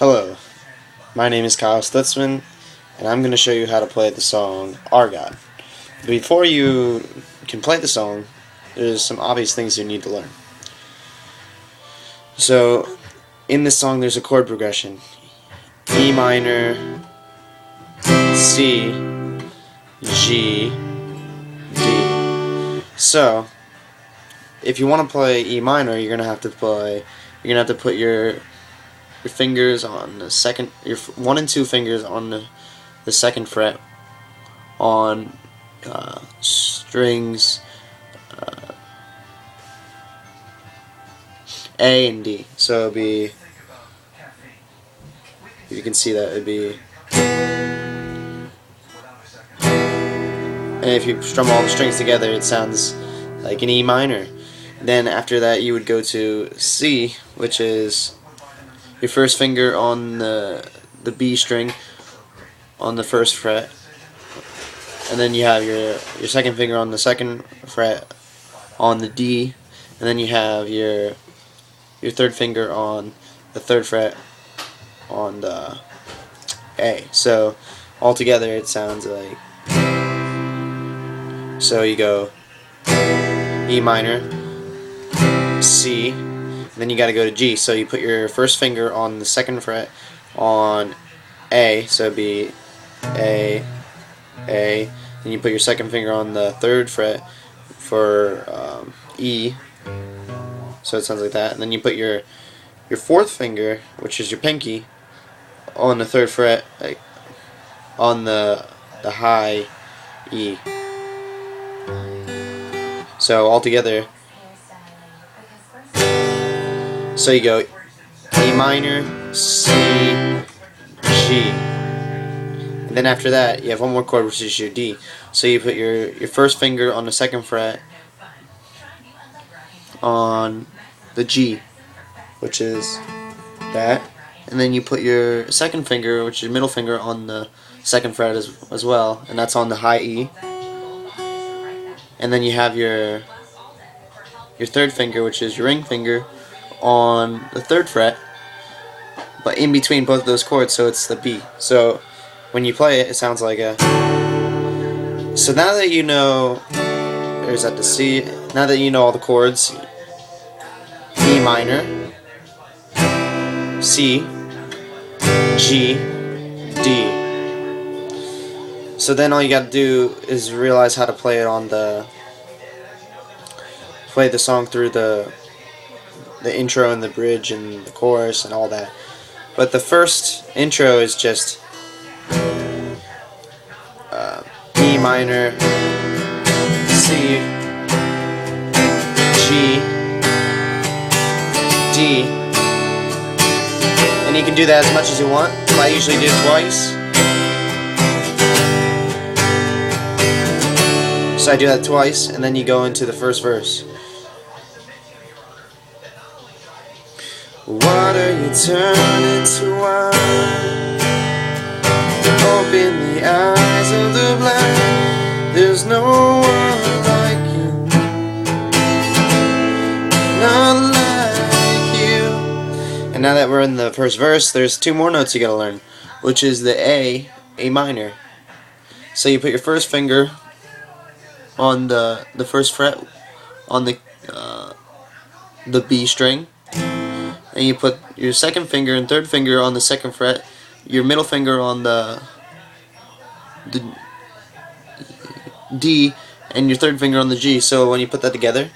Hello, my name is Kyle Stutzman, and I'm going to show you how to play the song Argot. Before you can play the song, there's some obvious things you need to learn. So, in this song there's a chord progression. E minor, C, G, D. So, if you want to play E minor, you're going to have to put your fingers on the second, your 1 and 2 fingers on the second fret on strings A and D. So it'd be, if you can see that, it'd be, and if you strum all the strings together, it sounds like an E minor. Then after that, you would go to C, which is your first finger on the B string on the first fret, and then you have your second finger on the second fret on the D, and then you have your third finger on the third fret on the A. So all together it sounds like, so you go E minor, C, then you got to go to G. So you put your first finger on the second fret on A, so it'd be A, then you put your second finger on the third fret for E, so it sounds like that, and then you put your fourth finger, which is your pinky, on the third fret, like on the high E. So all together, so you go E minor, C, G, and then after that you have one more chord, which is your D. So you put your first finger on the second fret on the G, which is that, and then you put your second finger, which is your middle finger, on the second fret as well, and that's on the high E. And then you have your third finger, which is your ring finger, on the third fret, but in between both of those chords, so it's the B. So when you play it, it sounds like a. So now that you know, there's at the C. Now that you know all the chords, E minor, C, G, D. So then all you got to do is realize how to play it on play the song through the intro and the bridge and the chorus and all that. But the first intro is just E minor, C, G, D, and you can do that as much as you want. I usually do it twice. So I do that twice, and then you go into the first verse. Water you turn into wine, open the eyes of the blind. There's no one like you, not like you. And now that we're in the first verse, there's 2 more notes you gotta learn, which is the A minor. So you put your first finger on the first fret on the B string, and you put your second finger and third finger on the second fret, your middle finger on the D, and your third finger on the G. So when you put that together,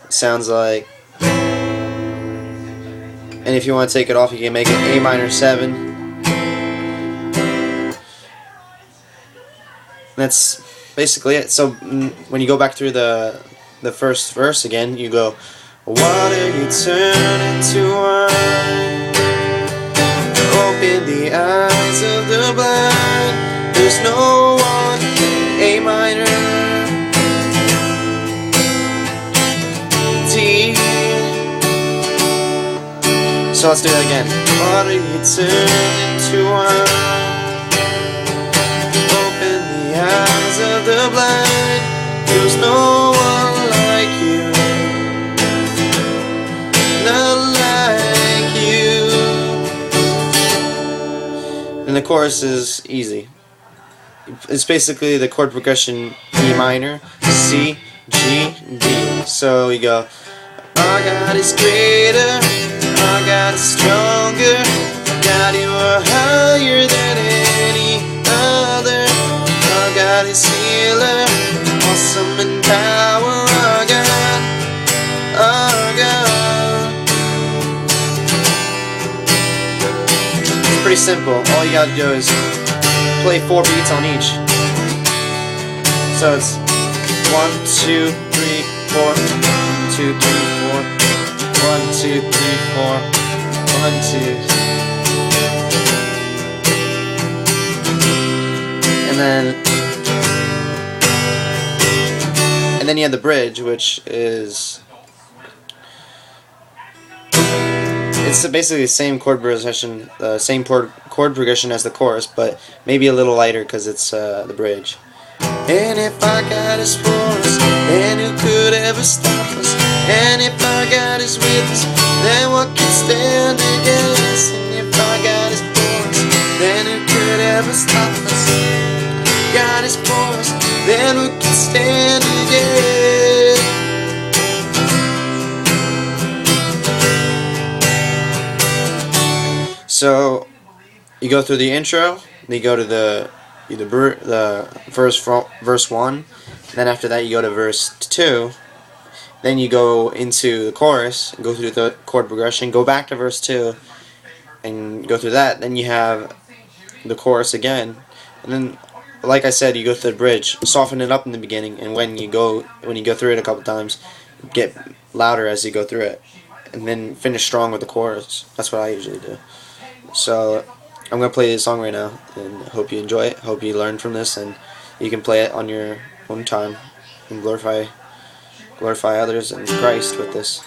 it sounds like, and if you want to take it off, you can make it A minor 7. That's basically it. So when you go back through the first verse again, you go, water you turn into wine, open the eyes of the blind. There's no one, A minor, D. So let's do that again. Water you turn into wine, eyes of the blind. There's no one like you, not like you. the chorus is easy. It's basically the chord progression E minor, C, G, D. So you go, our God is greater, our God is stronger, God, you are higher than any other. Our God is healer, awesome in power. Our God, our God. It's pretty simple. All you gotta do is play 4 beats on each. So it's 1, 2, 3, 4, 2, 3, 4, 1, 2, 3, 4, 1, 2. And then you have the bridge, which is, it's basically the same chord progression, same chord progression as the chorus, but maybe a little lighter because it's the bridge. And if our God is for us, then who could ever stop us? And if our God is with us, then what can stand against? And if our God is for us, then who could ever stop us? God is for us, then who can stand against? So you go through the intro, then you go to the verse 1, then after that you go to verse 2, then you go into the chorus, go through the chord progression, go back to verse 2, and go through that. Then you have the chorus again, and then, like I said, you go through the bridge, soften it up in the beginning, and when you go through it a couple times, get louder as you go through it, and then finish strong with the chorus. That's what I usually do. So I'm gonna play this song right now, and hope you enjoy it. Hope you learn from this, and you can play it on your own time and glorify others and Christ with this.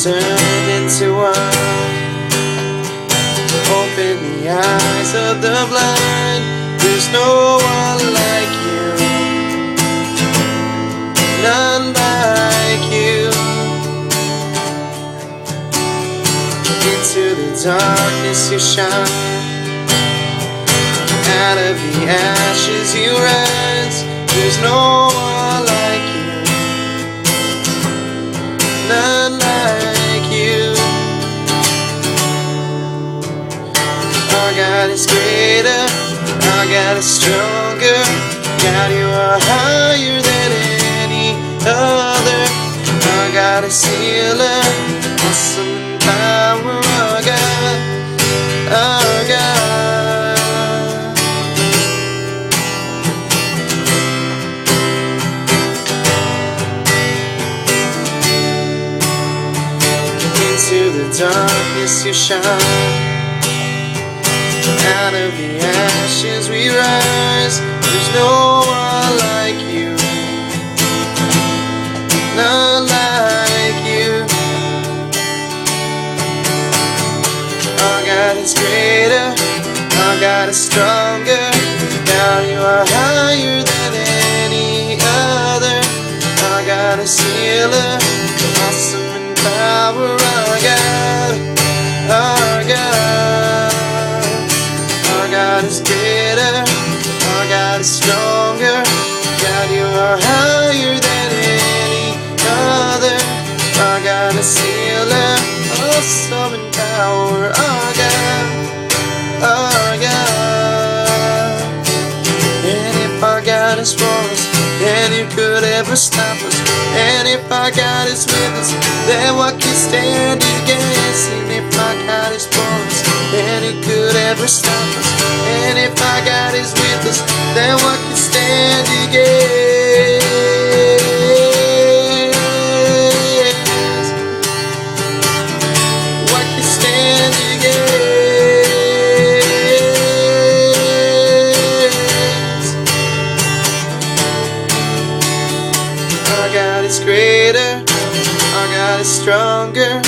Turn into wine, open the eyes of the blind. There's no one like you, none like you. Into the darkness you shine, out of the ashes you rise. There's no one like you, none like you. Our God is greater, our God is stronger, God, you are higher than any other. Our God is healer, awesome in power. Our God, our God. Into the darkness you shine, out of the ashes we rise. There's no one like you, none like you. Our God is greater, our God is stronger, God, you are higher than any other. Our God is healer, awesome in power. Our God, our God. Our God is greater, our God is stronger, God, you are higher than any other. Our God is healer, awesome in power. Our God, our God. And if our God is for us, then who could ever stop us? And if our God is with us, then what can stand against? And if our God is for us, then who could ever stop us? And if our God is with us, then what can stand against? What can stand against? Our God is greater, our God is stronger,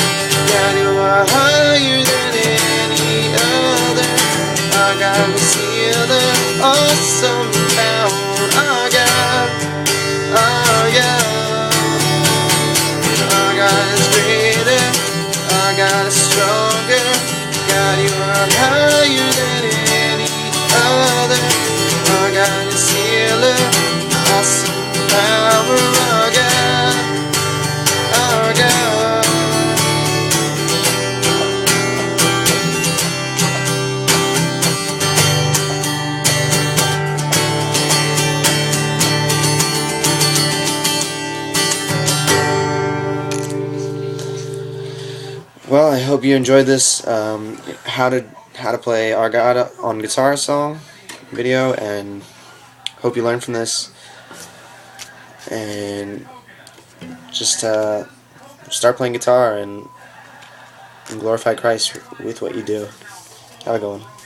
God, you are higher than any other. Our God is healer, awesome power. Our God, our God. Our God is greater, our God is stronger. God, you are higher than any other. Our God is healer, awesome power. Our God, our God. Well, I hope you enjoyed this how to play Our God on Guitar song video, and hope you learned from this, and just start playing guitar and glorify Christ with what you do. Have a good one.